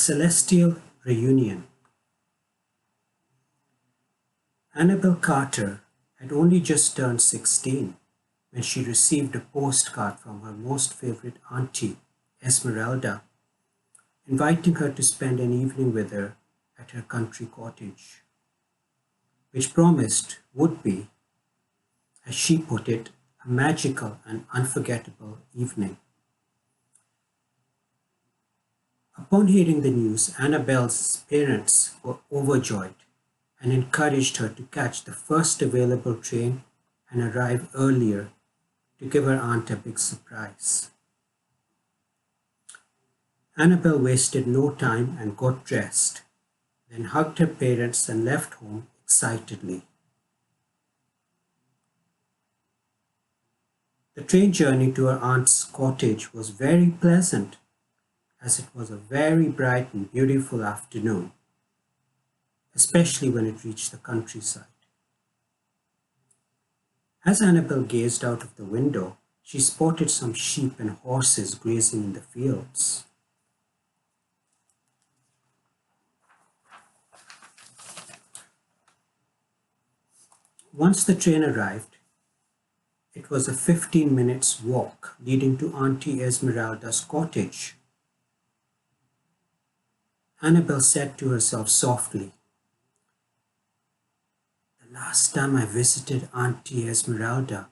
Celestial Reunion. Annabel Carter had only just turned 16 when she received a postcard from her most favorite auntie, Esmeralda, inviting her to spend an evening with her at her country cottage, which promised would be, as she put it, a magical and unforgettable evening. Upon hearing the news, Annabel's parents were overjoyed and encouraged her to catch the first available train and arrive earlier to give her aunt a big surprise. Annabel wasted no time and got dressed, then hugged her parents and left home excitedly. The train journey to her aunt's cottage was very pleasant, as it was a very bright and beautiful afternoon, especially when it reached the countryside. As Annabel gazed out of the window, she spotted some sheep and horses grazing in the fields. Once the train arrived, it was a 15 minutes walk leading to Auntie Esmeralda's cottage. Annabel said to herself softly, "The last time I visited Auntie Esmeralda,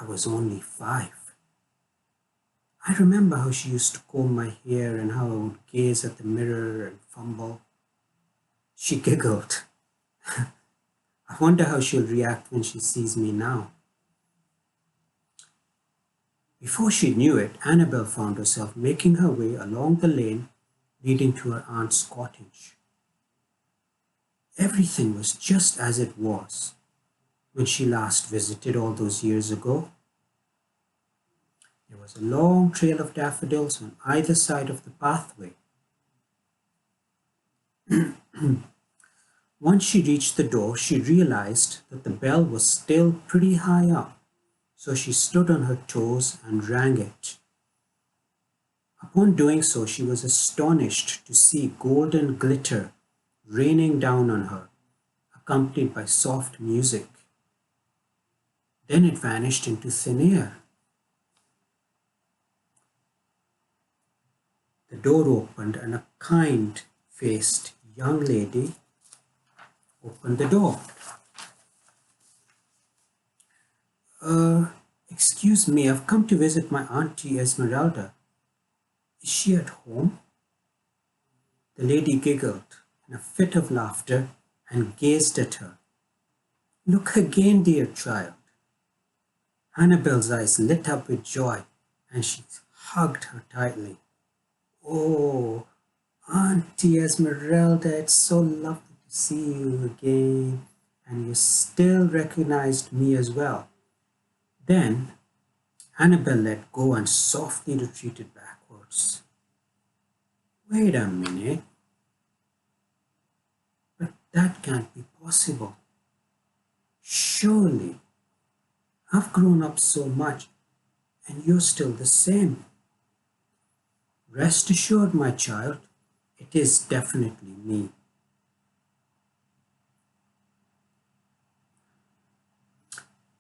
I was only 5. I remember how she used to comb my hair and how I would gaze at the mirror and fumble." She giggled. "I wonder how she'll react when she sees me now." Before she knew it, Annabel found herself making her way along the lane leading to her aunt's cottage. Everything was just as it was when she last visited all those years ago. There was a long trail of daffodils on either side of the pathway. Once she reached the door, she realized that the bell was still pretty high up, so she stood on her toes and rang it. Upon doing so, she was astonished to see golden glitter raining down on her, accompanied by soft music. Then it vanished into thin air. The door opened and a kind-faced young lady opened the door. Excuse me, I've come to visit my Auntie Esmeralda. Is she at home?" The lady giggled in a fit of laughter and gazed at her. "Look again, dear child." Annabel's eyes lit up with joy and she hugged her tightly. "Oh, Auntie Esmeralda, it's so lovely to see you again, and you still recognized me as well." Then Annabel let go and softly retreated backwards. "Wait a minute, but that can't be possible. Surely I've grown up so much and you're still the same." "Rest assured, my child, it is definitely me."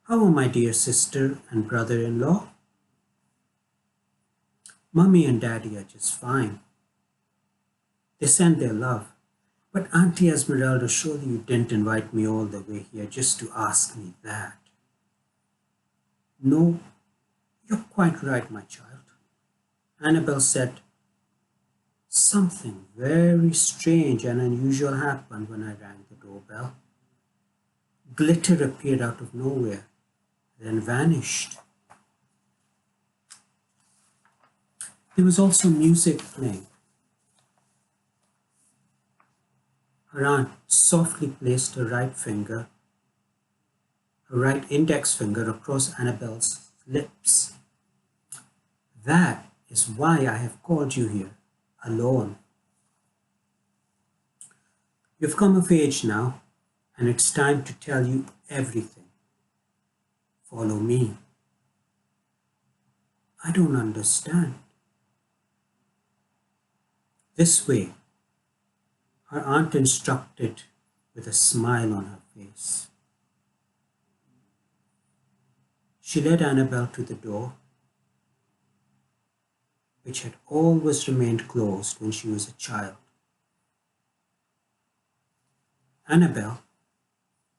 "How are my dear sister and brother-in-law?" "Mummy and Daddy are just fine. They send their love. But Auntie Esmeralda, surely you didn't invite me all the way here just to ask me that." "No, you're quite right, my child." Annabel said, "Something very strange and unusual happened when I rang the doorbell. Glitter appeared out of nowhere, then vanished. There was also music playing." Her aunt softly placed her right index finger across Annabel's lips. "That is why I have called you here, alone. You've come of age now, and it's time to tell you everything. Follow me." "I don't understand." "This way," her aunt instructed with a smile on her face. She led Annabel to the door, which had always remained closed when she was a child. Annabel,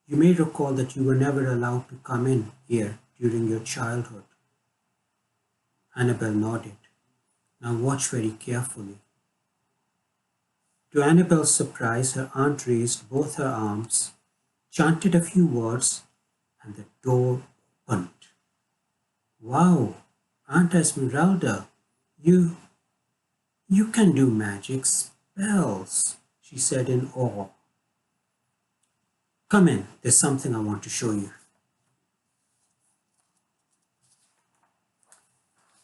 you may recall that you were never allowed to come in here during your childhood. Annabel nodded. Now watch very carefully. To Annabel's surprise, her aunt raised both her arms, chanted a few words, and the door opened. Wow, Aunt Esmeralda, you you can do magic spells, she said in awe. Come in, there's something I want to show you.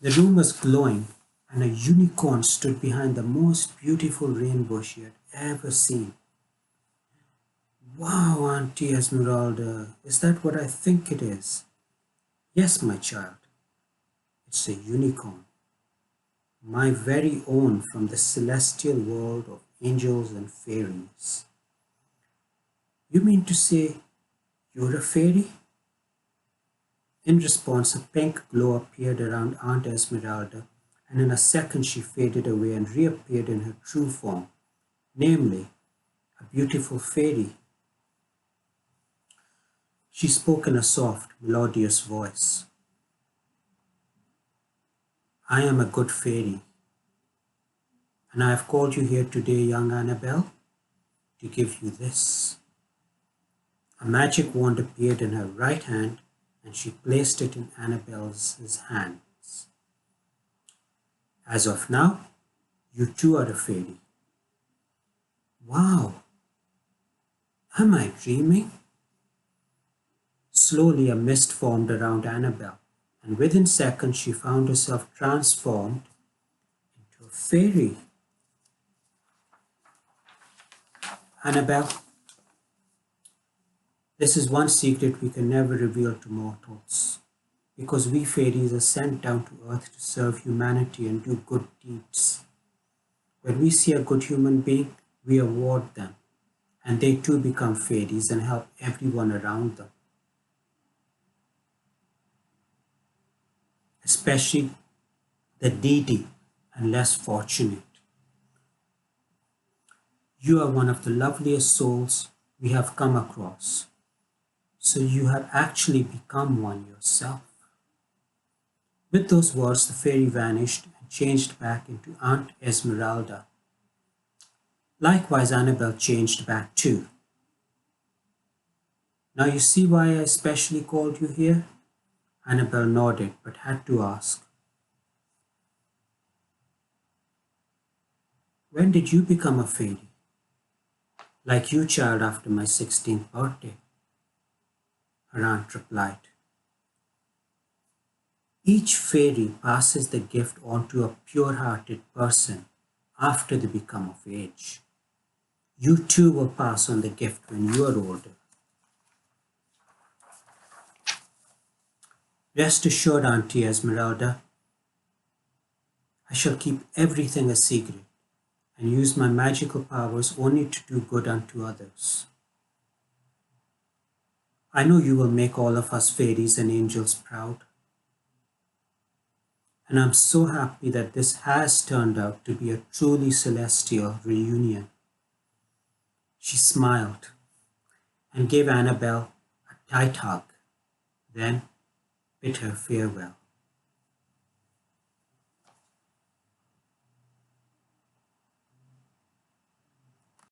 The room was glowing, and a unicorn stood behind the most beautiful rainbow she had ever seen. Wow, Auntie Esmeralda, is that what I think it is? Yes, my child, it's a unicorn, my very own from the celestial world of angels and fairies. You mean to say you're a fairy? In response, a pink glow appeared around Aunt Esmeralda, and in a second she faded away and reappeared in her true form, namely, a beautiful fairy. She spoke in a soft, melodious voice. I am a good fairy, and I have called you here today, young Annabel, to give you this. A magic wand appeared in her right hand, and she placed it in Annabel's hands. As of now, you too are a fairy. Wow! Am I dreaming? Slowly a mist formed around Annabel, and within seconds she found herself transformed into a fairy. Annabel, this is one secret we can never reveal to mortals, because we fairies are sent down to earth to serve humanity and do good deeds. When we see a good human being, we award them, and they too become fairies and help everyone around them, especially the needy and less fortunate. You are one of the loveliest souls we have come across, so you have actually become one yourself. With those words, the fairy vanished and changed back into Aunt Esmeralda. Likewise, Annabel changed back too. Now you see why I especially called you here? Annabel nodded, but had to ask, when did you become a fairy? Like you, child, after my 16th birthday, her aunt replied. Each fairy passes the gift on to a pure-hearted person after they become of age. You too will pass on the gift when you are older. Rest assured, Auntie Esmeralda, I shall keep everything a secret and use my magical powers only to do good unto others. I know you will make all of us fairies and angels proud, and I'm so happy that this has turned out to be a truly celestial reunion. She smiled and gave Annabel a tight hug, then bid her farewell.